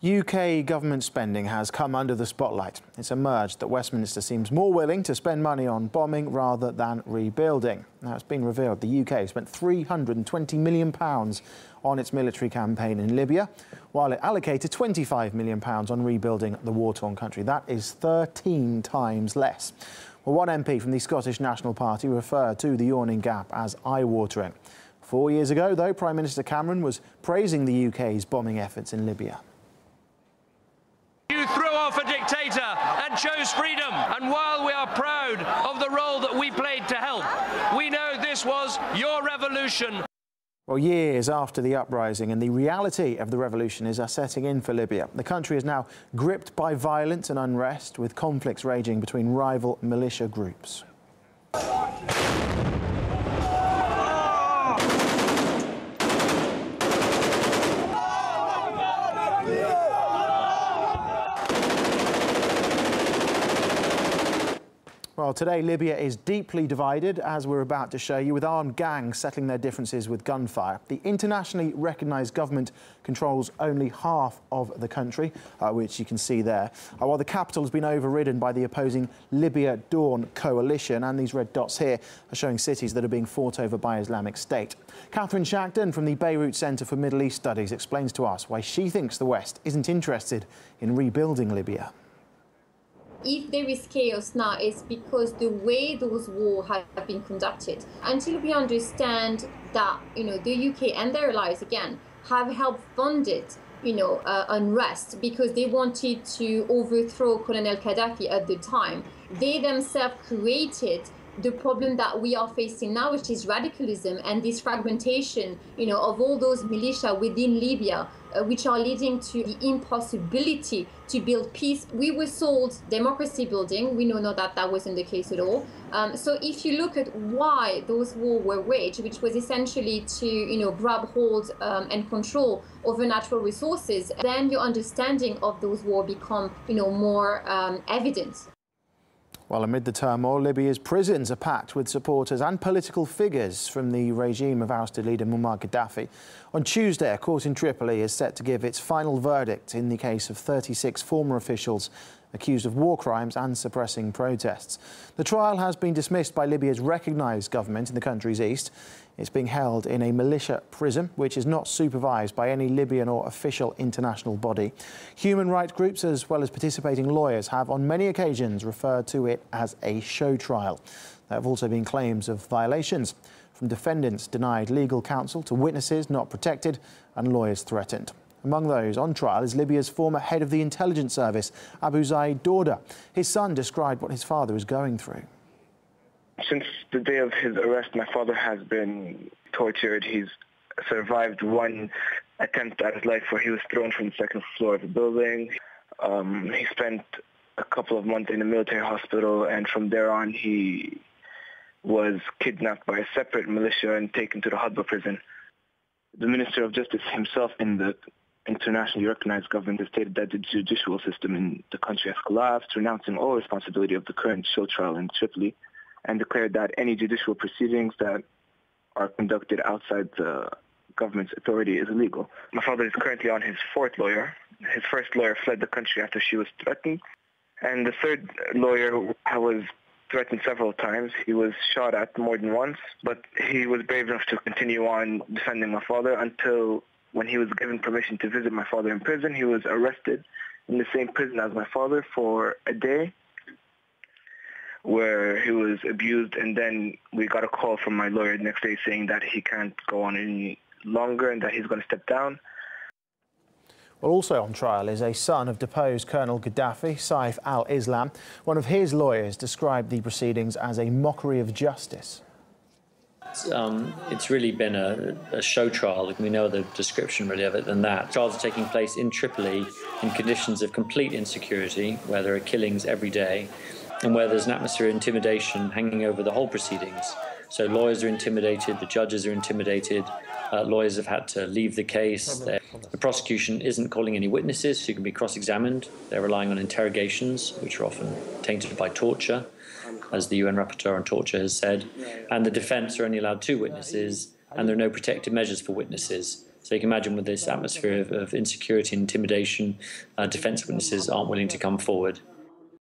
UK government spending has come under the spotlight. It's emerged that Westminster seems more willing to spend money on bombing rather than rebuilding. Now, it's been revealed the UK spent £320 million on its military campaign in Libya, while it allocated £25 million on rebuilding the war-torn country. That is 13 times less. Well, one MP from the Scottish National Party referred to the yawning gap as eye-watering. 4 years ago, though, Prime Minister Cameron was praising the UK's bombing efforts in Libya. You threw off a dictator and chose freedom. And while we are proud of the role that we played to help, we know this was your revolution. Well, years after the uprising and the reality of the revolution is setting in for Libya. The country is now gripped by violence and unrest, with conflicts raging between rival militia groups. Well, today Libya is deeply divided, as we're about to show you, with armed gangs settling their differences with gunfire. The internationally recognised government controls only half of the country, which you can see there, while the capital has been overridden by the opposing Libya Dawn coalition, and these red dots here are showing cities that are being fought over by Islamic State. Catherine Shackton from the Beirut Centre for Middle East Studies explains to us why she thinks the West isn't interested in rebuilding Libya. If there is chaos now, it's because the way those wars have been conducted. Until we understand that, the UK and their allies, again, have helped funded, unrest because they wanted to overthrow Colonel Gaddafi at the time. They themselves created the problem that we are facing now, which is radicalism and this fragmentation, of all those militia within Libya, which are leading to the impossibility to build peace. We were sold democracy building. We know now that that wasn't the case at all. So if you look at why those wars were waged, which was essentially to, grab hold and control over natural resources, then your understanding of those wars become, more evident. Well, amid the turmoil, Libya's prisons are packed with supporters and political figures from the regime of ousted leader Muammar Gaddafi. On Tuesday, a court in Tripoli is set to give its final verdict in the case of 36 former officials accused of war crimes and suppressing protests. The trial has been dismissed by Libya's recognised government in the country's east. It's being held in a militia prison, which is not supervised by any Libyan or official international body. Human rights groups, as well as participating lawyers, have on many occasions referred to it as a show trial. There have also been claims of violations, from defendants denied legal counsel to witnesses not protected and lawyers threatened. Among those on trial is Libya's former head of the intelligence service, Abu Zaid Dorda. His son described what his father is going through. Since the day of his arrest, my father has been tortured. He's survived one attempt at his life where he was thrown from the second floor of the building. He spent a couple of months in a military hospital, and from there on he was kidnapped by a separate militia and taken to the Hadba prison. The Minister of Justice himself in the internationally recognized government has stated that the judicial system in the country has collapsed, renouncing all responsibility of the current show trial in Tripoli, and declared that any judicial proceedings that are conducted outside the government's authority is illegal. My father is currently on his fourth lawyer. His first lawyer fled the country after she was threatened, and the third lawyer was threatened several times. He was shot at more than once, but he was brave enough to continue on defending my father until when he was given permission to visit my father in prison. He was arrested in the same prison as my father for a day, where he was abused, and then we got a call from my lawyer the next day saying that he can't go on any longer and that he's going to step down. Well, also on trial is a son of deposed Colonel Gaddafi, Saif al-Islam. One of his lawyers described the proceedings as a mockery of justice. It's really been a show trial. We know the description really of it than that. Trials are taking place in Tripoli in conditions of complete insecurity, where there are killings every day, and where there's an atmosphere of intimidation hanging over the whole proceedings. So lawyers are intimidated, the judges are intimidated, lawyers have had to leave the case. The prosecution isn't calling any witnesses who can be cross-examined. They're relying on interrogations, which are often tainted by torture, as the UN Rapporteur on Torture has said. And the defence are only allowed 2 witnesses, and there are no protective measures for witnesses. So you can imagine with this atmosphere of insecurity and intimidation, defence witnesses aren't willing to come forward.